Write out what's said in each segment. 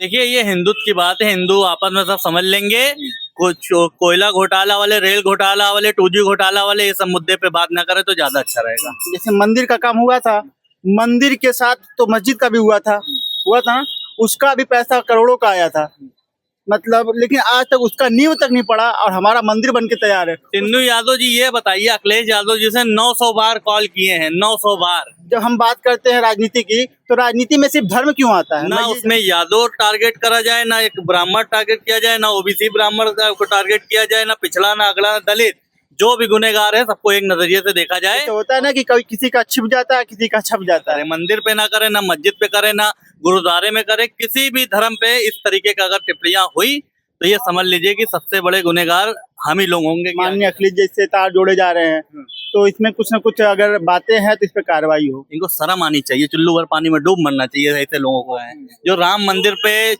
देखिए, ये हिंदुत्व की बात है, हिंदू आपस में सब समझ लेंगे। कुछ कोयला घोटाला वाले, रेल घोटाला वाले, 2G घोटाला वाले, ये सब मुद्दे पे बात ना करें तो ज्यादा अच्छा रहेगा। जैसे मंदिर का काम हुआ था, मंदिर के साथ तो मस्जिद का भी हुआ था ना, उसका भी पैसा करोड़ों का आया था। मतलब लेकिन आज तक उसका नींव तक नहीं पड़ा और हमारा मंदिर बन के तैयार है। टिन्नू यादव जी, ये बताइए, अखिलेश यादव जी से 900 बार कॉल किए हैं, 900 बार। जब हम बात करते हैं राजनीति की, तो राजनीति में सिर्फ धर्म क्यों आता है? ना उसमें यादव टारगेट करा जाए, ना एक ब्राह्मण टारगेट किया जाए, ना ओबीसी ब्राह्मण को टारगेट किया जाए, ना पिछड़ा, ना अगड़ा, ना दलित। जो भी गुनेगार है सबको एक नजरिए से देखा जाए। तो होता है ना कि कभी किसी का छिप जाता है, किसी का छप जाता है। मंदिर पे ना करे, ना मस्जिद पे करे, ना गुरुद्वारे में करे, किसी भी धर्म पे इस तरीके का अगर टिप्पणियां हुई तो ये समझ लीजिए कि सबसे बड़े गुनेगार हम ही लोग होंगे। माननीय अखिलेश जैसे तार जोड़े जा रहे हैं, तो इसमें कुछ न कुछ अगर बातें हैं तो इस पे कार्रवाई हो। इनको शर्म आनी चाहिए, चुल्लू भर पानी में डूब मरना चाहिए ऐसे लोगों को। जो राम मंदिर पे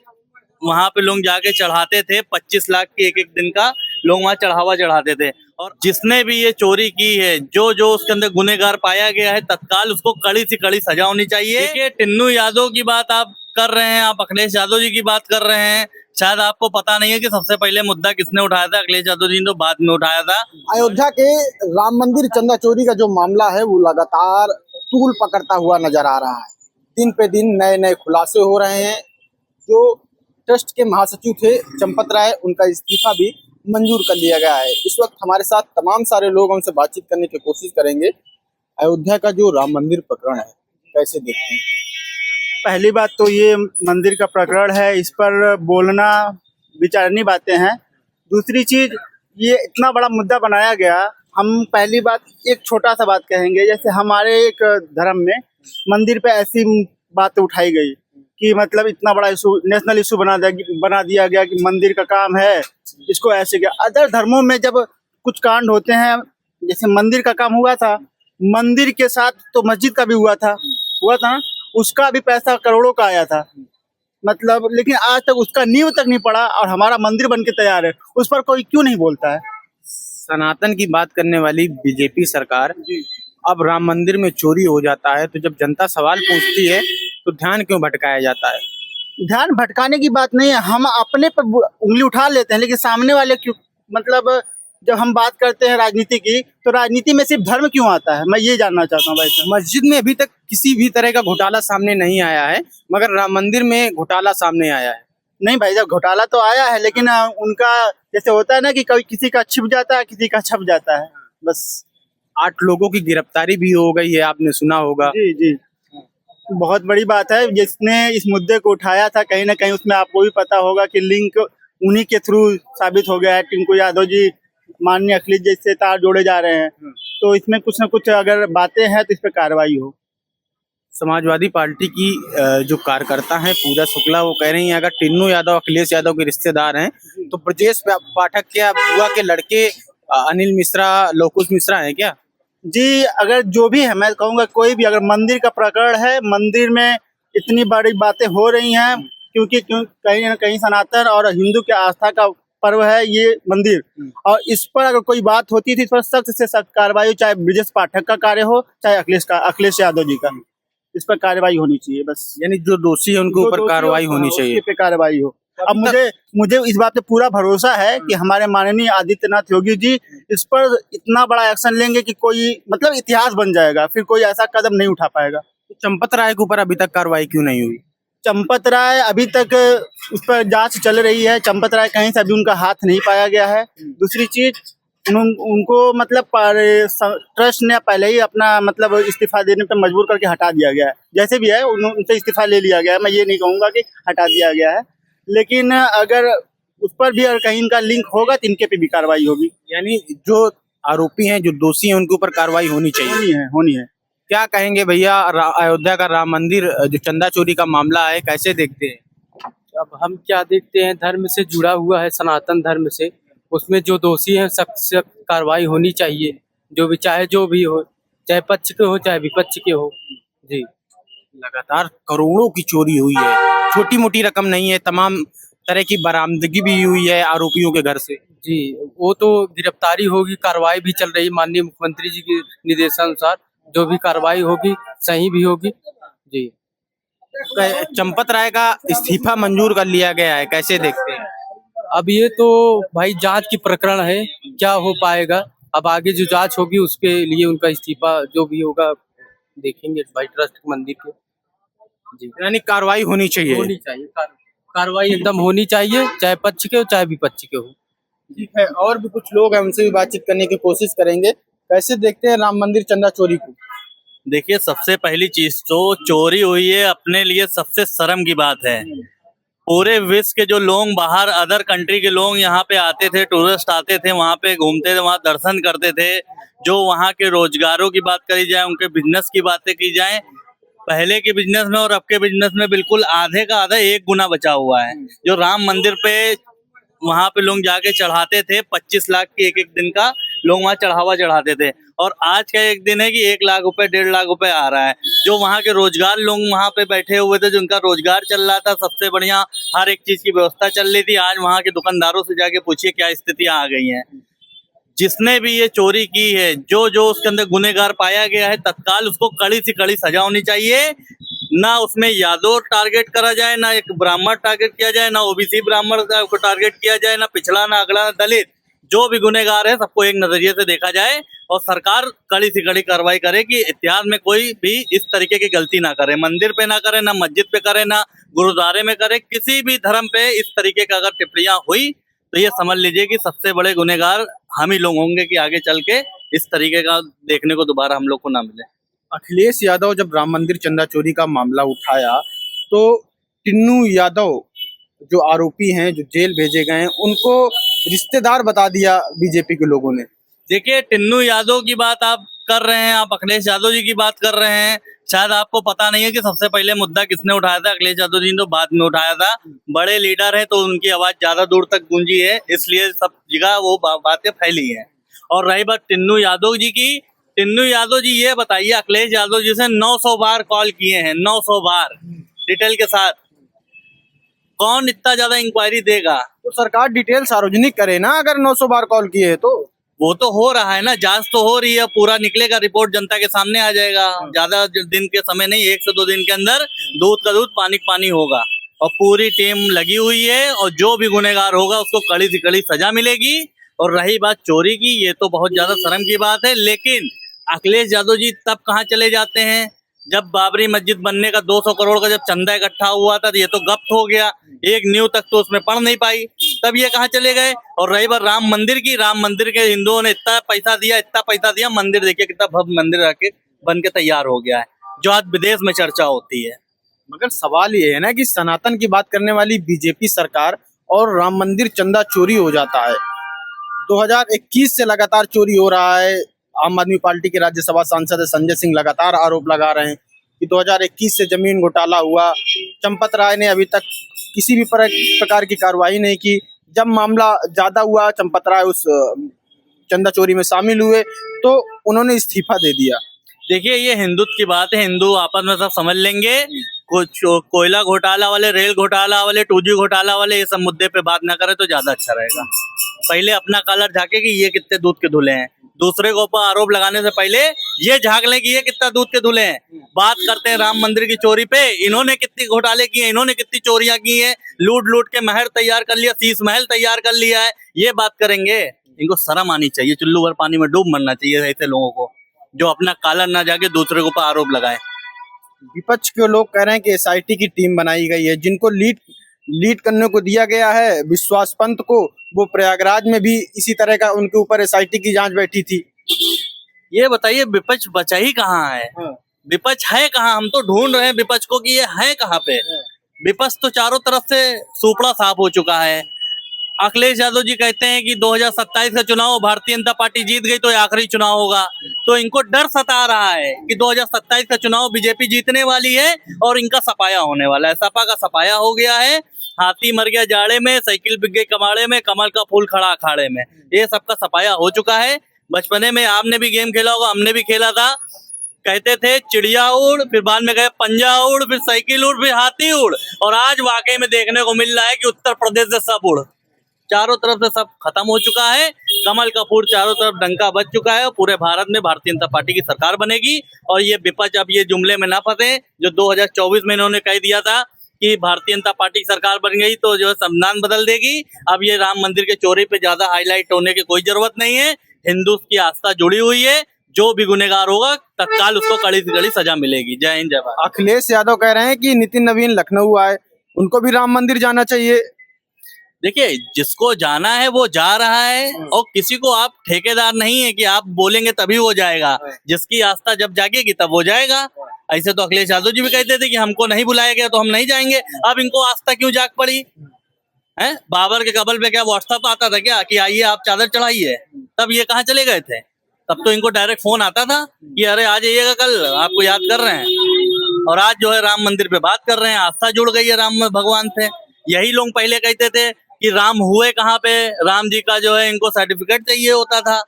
वहां पे लोग जाके चढ़ाते थे, 25 लाख की एक दिन का लोग वहां चढ़ावा चढ़ाते थे। और जिसने भी ये चोरी की है, जो जो उसके अंदर गुनेगार पाया गया है, तत्काल उसको कड़ी से कड़ी सजा होनी चाहिए। देखिए, टिन्नू यादव की बात आप कर रहे हैं, आप अखिलेश यादव जी की बात कर रहे हैं। शायद आपको पता नहीं है कि सबसे पहले मुद्दा किसने उठाया था। अखिलेश यादव जी ने तो बाद में उठाया था। अयोध्या के राम मंदिर चंदा चोरी का जो मामला है वो लगातार तूल पकड़ता हुआ नजर आ रहा है। दिन पे दिन नए नए खुलासे हो रहे हैं। जो ट्रस्ट के महासचिव थे चंपत राय, उनका इस्तीफा भी मंजूर कर लिया गया है। इस वक्त हमारे साथ तमाम सारे लोग उनसे बातचीत करने की कोशिश करेंगे। अयोध्या का जो राम मंदिर प्रकरण है कैसे देखते हैं? पहली बात तो ये मंदिर का प्रकरण है, इस पर बोलना विचारनीय बातें हैं। दूसरी चीज, ये इतना बड़ा मुद्दा बनाया गया। हम पहली बात एक छोटा सा बात कहेंगे, जैसे हमारे एक धर्म में मंदिर पे ऐसी बात उठाई गई कि मतलब इतना बड़ा इशू, नेशनल इशू बना दिया गया कि मंदिर का काम है, इसको ऐसे किया। अदर धर्मों में जब कुछ कांड होते हैं, जैसे मंदिर का काम हुआ था, मंदिर के साथ तो मस्जिद का भी हुआ था ना, उसका भी पैसा करोड़ों का आया था। मतलब लेकिन आज तक उसका नींव तक नहीं पड़ा और हमारा मंदिर बन के तैयार है। उस पर कोई क्यों नहीं बोलता है? सनातन की बात करने वाली बीजेपी सरकार अब राम मंदिर में चोरी हो जाता है तो जब जनता सवाल पूछती है तो ध्यान क्यों भटकाया जाता है? ध्यान भटकाने की बात नहीं है, हम अपने पर उंगली उठा लेते हैं, लेकिन सामने वाले क्यों? मतलब जब हम बात करते हैं राजनीति की, तो राजनीति में सिर्फ धर्म क्यों आता है, मैं ये जानना चाहता हूँ भाई साहब। मस्जिद में अभी तक किसी भी तरह का घोटाला सामने नहीं आया है, मगर राम मंदिर में घोटाला सामने आया है। नहीं भाई साहब, घोटाला तो आया है, लेकिन उनका जैसे होता है ना कि कभी किसी का छिप जाता है, किसी का छप जाता है, बस। 8 लोगों की गिरफ्तारी भी हो गई है, आपने सुना होगा। जी जी, बहुत बड़ी बात है। जिसने इस मुद्दे को उठाया था, कहीं ना कहीं उसमें आपको भी पता होगा कि लिंक उन्हीं के थ्रू साबित हो गया है। टिंकू यादव जी माननीय अखिलेश जी से तार जोड़े जा रहे हैं, तो इसमें कुछ न कुछ अगर बातें हैं तो इस पर कार्रवाई हो। समाजवादी पार्टी की जो कार्यकर्ता हैं पूजा शुक्ला, वो कह रही हैं अगर टिन्नू यादव अखिलेश यादव के रिश्तेदार हैं तो ब्रजेश पाठक के बुआ के लड़के अनिल मिश्रा, लोकुश मिश्रा हैं क्या? जी, अगर जो भी है, मैं कहूँगा कोई भी, अगर मंदिर का प्रकरण है, मंदिर में इतनी बड़ी बातें हो रही हैं, क्योंकि कहीं ना कहीं सनातन और हिंदू की आस्था का पर्व है ये मंदिर, और इस पर अगर कोई बात होती थी, इस पर सख्त से सख्त कार्रवाई हो, चाहे ब्रजेश पाठक का कार्य हो, चाहे अखिलेश यादव जी का, इस पर कार्रवाई होनी चाहिए बस। यानी जो दोषी है उनके ऊपर कार्रवाई होनी चाहिए, उसके पे कार्रवाई हो। अब मुझे इस बात पे पूरा भरोसा है कि हमारे माननीय आदित्यनाथ योगी जी इस पर इतना बड़ा एक्शन लेंगे कि कोई मतलब इतिहास बन जाएगा, फिर कोई ऐसा कदम नहीं उठा पाएगा। चंपत राय के ऊपर अभी तक कार्रवाई क्यों नहीं हुई? चंपत राय अभी तक उस पर जांच चल रही है। चंपत राय कहीं से अभी उनका हाथ नहीं पाया गया है। दूसरी चीज, उनको मतलब ट्रस्ट ने पहले ही अपना मतलब इस्तीफा देने पर मजबूर करके हटा दिया गया है। जैसे भी है उनसे इस्तीफा ले लिया गया है, मैं ये नहीं कहूँगा कि हटा दिया गया है, लेकिन अगर उस पर भी अगर कहीं इनका लिंक होगा तो इनके पे भी कार्रवाई होगी। यानी जो आरोपी हैं, जो दोषी हैं, उनके ऊपर कार्रवाई होनी चाहिए। होनी है। क्या कहेंगे भैया, अयोध्या का राम मंदिर जो चंदा चोरी का मामला है कैसे देखते हैं? अब हम क्या देखते हैं, धर्म से जुड़ा हुआ है, सनातन धर्म से, उसमें जो दोषी हैं सख्त से सख्त कार्रवाई होनी चाहिए। जो भी चाहे जो भी हो, चाहे पक्ष के हो चाहे विपक्ष के हो। जी, लगातार करोड़ों की चोरी हुई है, छोटी मोटी रकम नहीं है, तमाम तरह की बरामदगी भी हुई है आरोपियों के घर से। जी, वो तो गिरफ्तारी होगी, कार्रवाई भी चल रही है माननीय मुख्यमंत्री जी के निर्देशानुसार। जो भी कार्रवाई होगी सही भी होगी। जी, चंपत राय का इस्तीफा मंजूर कर लिया गया है, कैसे देखते हैं? अब ये तो भाई जांच की प्रकरण है, क्या हो पाएगा। अब आगे जो जांच होगी उसके लिए उनका इस्तीफा जो भी होगा देखेंगे भाई ट्रस्ट मंदिर के। जी, यानी कार्रवाई होनी चाहिए। होनी चाहिए कार्रवाई एकदम होनी चाहिए, चाहे पक्ष के हो चाहे विपक्ष के हो। ठीक है, और भी कुछ लोग हैं, उनसे भी बातचीत करने की कोशिश करेंगे। कैसे देखते हैं राम मंदिर चंदा चोरी को? देखिए, सबसे पहली चीज तो चोरी हुई है, अपने लिए सबसे शर्म की बात है। पूरे विश्व के जो लोग बाहर अदर कंट्री के लोग यहाँ पे आते थे, टूरिस्ट आते थे, वहाँ पे घूमते थे, वहाँ दर्शन करते थे। जो वहाँ के रोजगारों की बात करी जाए, उनके बिजनेस की बातें की जाए, पहले के बिजनेस में और अब के बिजनेस में बिल्कुल आधे का आधा 1 गुना बचा हुआ है। जो राम मंदिर पे वहाँ पे लोग जाके चढ़ाते थे, 25 लाख की एक दिन का लोग वहाँ चढ़ावा चढ़ाते थे, और आज का एक दिन है कि 1 लाख रुपए 1.5 लाख रुपए आ रहा है। जो वहाँ के रोजगार लोग वहाँ पे बैठे हुए थे, जिनका रोजगार चल रहा था, सबसे बढ़िया हर एक चीज की व्यवस्था चल रही थी, आज वहाँ के दुकानदारों से जाके पूछिए क्या स्थितियां आ गई हैं। जिसने भी ये चोरी की है, जो जो उसके अंदर गुनहगार पाया गया है, तत्काल उसको कड़ी से कड़ी सजा होनी चाहिए। ना उसमें यादव टारगेट करा जाए, ना एक ब्राह्मण टारगेट किया जाए, ना ओबीसी ब्राह्मण को टारगेट किया जाए, ना पिछड़ा, ना अगला, ना दलित। जो भी गुनहगार है सबको एक नजरिए से देखा जाए, और सरकार कड़ी से कड़ी कार्रवाई करे कि इतिहास में कोई भी इस तरीके की गलती ना करे, मंदिर पे ना करे, ना मस्जिद पे करे, ना गुरुद्वारे में करे। किसी भी धर्म पे इस तरीके का अगर टिप्पणियां हुई तो ये समझ लीजिए कि सबसे बड़े गुनहगार हम ही लोग होंगे कि आगे चल के इस तरीके का देखने को दोबारा हम लोग को ना मिले। अखिलेश यादव जब राम मंदिर चंदा चोरी का मामला उठाया तो टिन्नू यादव जो आरोपी हैं, जो जेल भेजे गए हैं, उनको रिश्तेदार बता दिया बीजेपी के लोगों ने। देखिए, टिन्नू यादव की बात आप कर रहे हैं, आप अखिलेश यादव जी की बात कर रहे हैं। शायद आपको पता नहीं है कि सबसे पहले मुद्दा किसने उठाया था। अखिलेश यादव जी ने तो बाद में उठाया था। बड़े लीडर है तो उनकी आवाज ज्यादा दूर तक गूंजी है, इसलिए सब जगह वो बातें फैली हैं। और रही बात टिन्नू यादव जी की, टिन्नू यादव जी ये बताइए, अखिलेश यादव जी से 900 बार कॉल किए हैं, 900 बार डिटेल के साथ। कौन इतना ज्यादा इंक्वायरी देगा? तो सरकार डिटेल सार्वजनिक करे ना, अगर 900 बार कॉल किए तो। वो तो हो रहा है ना, जांच तो हो रही है, पूरा निकलेगा, रिपोर्ट जनता के सामने आ जाएगा। ज्यादा दिन के समय नहीं, 1 से 2 दिन के अंदर दूध का दूध पानी का पानी होगा। और पूरी टीम लगी हुई है, और जो भी गुनहगार होगा उसको कड़ी से कड़ी सजा मिलेगी। और रही बात चोरी की, ये तो बहुत ज्यादा शर्म की बात है। लेकिन अखिलेश यादव जी तब कहाँ चले जाते हैं जब बाबरी मस्जिद बनने का 200 करोड़ का जब चंदा इकट्ठा हुआ था, तो ये तो गप्त हो गया, एक न्यू तक तो उसमें पढ़ नहीं पाई, तब ये कहाँ चले गए। और रही बात राम मंदिर की, राम मंदिर के हिंदुओं ने इतना पैसा दिया, इतना पैसा दिया, मंदिर देखिए कितना भव्य मंदिर आके बन के तैयार हो गया है, जो आज विदेश में चर्चा होती है। मगर सवाल ये है ना कि सनातन की बात करने वाली बीजेपी सरकार और राम मंदिर चंदा चोरी हो जाता है। 2021 से लगातार चोरी हो रहा है। आम आदमी पार्टी के राज्यसभा सांसद संजय सिंह लगातार आरोप लगा रहे हैं कि 2021 से जमीन घोटाला हुआ। चंपत राय ने अभी तक किसी भी प्रकार की कार्रवाई नहीं की। जब मामला ज्यादा हुआ, चंपत राय उस चंदा चोरी में शामिल हुए, तो उन्होंने इस्तीफा दे दिया। देखिए, ये हिंदुत्व की बात है, हिंदू आपस में सब समझ लेंगे। कुछ कोयला घोटाला वाले, रेल घोटाला वाले, 2G घोटाला वाले, ये सब मुद्दे पे बात ना करें तो ज्यादा अच्छा रहेगा। पहले अपना कॉलर झाके कि ये कितने दूध के धुले हैं, दूसरे के ऊपर आरोप लगाने से पहले ये झांक लें कि ये कितना दूध के धुले हैं। बात करते हैं राम मंदिर की चोरी पे, इन्होंने कितनी घोटाले किए, इन्होंने कितनी चोरियां की हैं, लूट लूट के महल तैयार कर लिया, 30 महल तैयार कर लिया है, ये बात करेंगे। इनको शर्म आनी चाहिए, चुल्लू भर पानी में डूब मरना चाहिए ऐसे लोगों को, जो अपना कॉलर ना जाके दूसरे के ऊपर आरोप लगाए। विपक्ष के लोग कह रहे हैं कि एसआईटी की टीम बनाई गई है, जिनको लीड करने को दिया गया है विश्वास पंत को, वो प्रयागराज में भी इसी तरह का उनके ऊपर एसआईटी की जांच बैठी थी। ये बताइए, विपक्ष बचा ही कहाँ है? विपक्ष है कहाँ? हम तो ढूंढ रहे हैं विपक्ष को कि ये है कहाँ पे। विपक्ष तो चारों तरफ से सुपड़ा साफ हो चुका है। अखिलेश यादव जी कहते हैं कि 2027 का चुनाव भारतीय जनता पार्टी जीत गई तो ये आखिरी चुनाव होगा, तो इनको डर सता रहा है कि 2027 का चुनाव बीजेपी जीतने वाली है और इनका सफाया होने वाला है। सपा का सफाया हो गया है, हाथी मर गया जाड़े में, साइकिल बिक गई कमाड़े में, कमल का फूल खड़ा अखाड़े में, ये सबका सफाया हो चुका है। बचपने में आपने भी गेम खेला होगा, हमने भी खेला था। कहते थे चिड़िया उड़, फिर बाद में गए पंजा उड़, फिर साइकिल उड़, फिर हाथी उड़, और आज वाकई में देखने को मिल रहा है कि उत्तर प्रदेश से सब उड़, चारों तरफ से सब खत्म हो चुका है। कमल का फूल चारों तरफ डंका बज चुका है और पूरे भारत में भारतीय जनता पार्टी की सरकार बनेगी। और ये विपक्ष अब ये जुमले में ना फंसे जो 2024 में इन्होंने कह दिया था कि भारतीय जनता पार्टी की सरकार बन गई तो जो है संविधान बदल देगी। अब ये राम मंदिर के चोरी पे ज्यादा हाईलाइट होने की कोई जरूरत नहीं है। हिंदू की आस्था जुड़ी हुई है, जो भी गुनहगार होगा तत्काल उसको कड़ी से कड़ी सजा मिलेगी। जय हिंद जय भारत। अखिलेश यादव कह रहे हैं कि नितिन नवीन लखनऊ आए, उनको भी राम मंदिर जाना चाहिए। देखिए, जिसको जाना है वो जा रहा है और किसी को आप ठेकेदार नहीं है कि आप बोलेंगे तभी वो जाएगा। जिसकी आस्था जब जागेगी तब वो जाएगा। ऐसे तो अखिलेश यादव जी भी कहते थे कि हमको नहीं बुलाया गया तो हम नहीं जाएंगे। अब इनको आस्था क्यों जाग पड़ी है? बाबर के कबल पे क्या व्हाट्सएप आता था क्या कि आइए आप चादर चढ़ाइए? तब ये कहाँ चले गए थे? तब तो इनको डायरेक्ट फोन आता था कि अरे आ जाइएगा कल, आपको याद कर रहे हैं। और आज जो है राम मंदिर पे बात कर रहे हैं, आस्था जुड़ गई है राम भगवान से। यही लोग पहले कहते थे कि राम हुए कहाँ पे, राम जी का जो है इनको सर्टिफिकेट चाहिए होता था।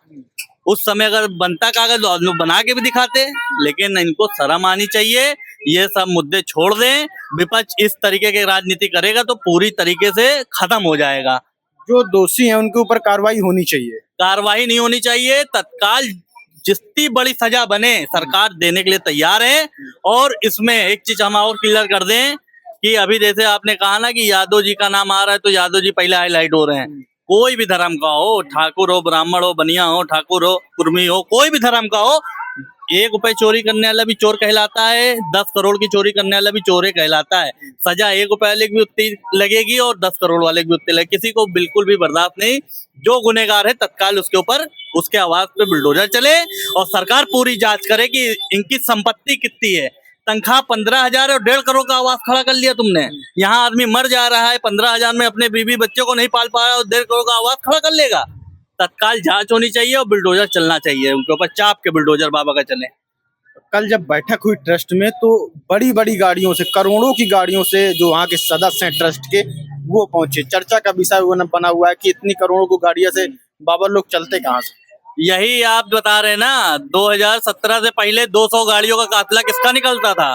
उस समय अगर बनता कागज लोग बना के भी दिखाते, लेकिन इनको शर्म आनी चाहिए। ये सब मुद्दे छोड़ दें। विपक्ष इस तरीके की राजनीति करेगा तो पूरी तरीके से खत्म हो जाएगा। जो दोषी हैं उनके ऊपर कार्रवाई होनी चाहिए। कार्रवाई नहीं होनी चाहिए, तत्काल जितनी बड़ी सजा बने सरकार देने के लिए तैयार है। और इसमें एक चीज हम और क्लियर कर दें कि अभी जैसे आपने कहा ना कि यादव जी का नाम आ रहा है तो यादव जी पहले हाईलाइट हो रहे हैं। कोई भी धर्म का हो, ठाकुर हो, ब्राह्मण हो, बनिया हो, ठाकुर हो, कुर्मी हो, कोई भी धर्म का हो, 1 रुपए चोरी करने वाला भी चोर कहलाता है, 10 करोड़ की चोरी करने वाला भी चोर कहलाता है। सजा 1 रुपए वाले की भी उतनी लगेगी और 10 करोड़ वाले की भी उतनी लगेगी। किसी को बिल्कुल भी बर्दाश्त नहीं। जो गुनहगार है तत्काल उसके ऊपर उसके आवाज पे बुलडोजर चले और सरकार पूरी जांच करे कि इनकी संपत्ति कितनी है। तनख्वाह 15,000 और 1.5 करोड़ का आवास खड़ा कर लिया तुमने। यहाँ आदमी मर जा रहा है, 15,000 में अपने बीवी बच्चे को नहीं पाल पा रहा और 1.5 करोड़ का आवास खड़ा कर लेगा। तत्काल जांच होनी चाहिए और बुलडोजर चलना चाहिए उनके ऊपर, चाप के बुलडोजर बाबा का चले। कल जब बैठक हुई ट्रस्ट में तो बड़ी बड़ी गाड़ियों से, करोड़ों की गाड़ियों से जो वहाँ के सदस्य हैं ट्रस्ट के, वो पहुंचे। चर्चा का विषय वो बना हुआ है कि इतनी करोड़ों की गाड़ियों से बाबा लोग चलते कहाँ से? यही आप बता रहे ना, 2017 से पहले 200 गाड़ियों का काफिला किसका निकलता था?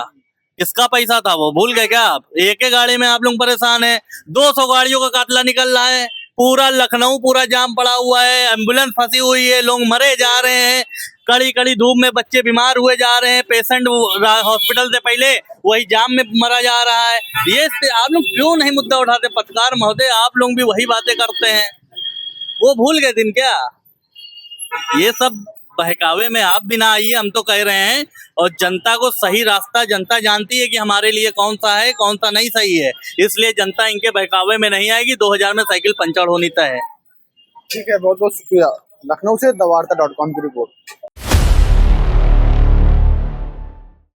किसका पैसा था वो भूल गए क्या आप? एक ही गाड़ी में आप लोग परेशान हैं। 200 गाड़ियों का काफिला निकल रहा है। पूरा लखनऊ पूरा जाम पड़ा हुआ है, एम्बुलेंस फंसी हुई है, लोग मरे जा रहे हैं, कड़ी कड़ी धूप में बच्चे बीमार हुए जा रहे हैं, पेशेंट हॉस्पिटल से पहले वही जाम में मरा जा रहा है। ये आप लोग क्यों नहीं मुद्दा उठाते? पत्रकार महोदय, आप लोग भी वही बातें करते हैं। वो भूल गए दिन क्या? ये सब बहकावे में आप भी ना आइए, हम तो कह रहे हैं। और जनता को सही रास्ता जनता जानती है कि हमारे लिए कौन सा है कौन सा नहीं सही है, इसलिए जनता इनके बहकावे में नहीं आएगी। 2000 में साइकिल पंचर होनी तय है। ठीक है, बहुत बहुत शुक्रिया। लखनऊ से द वार्ता.com की रिपोर्ट।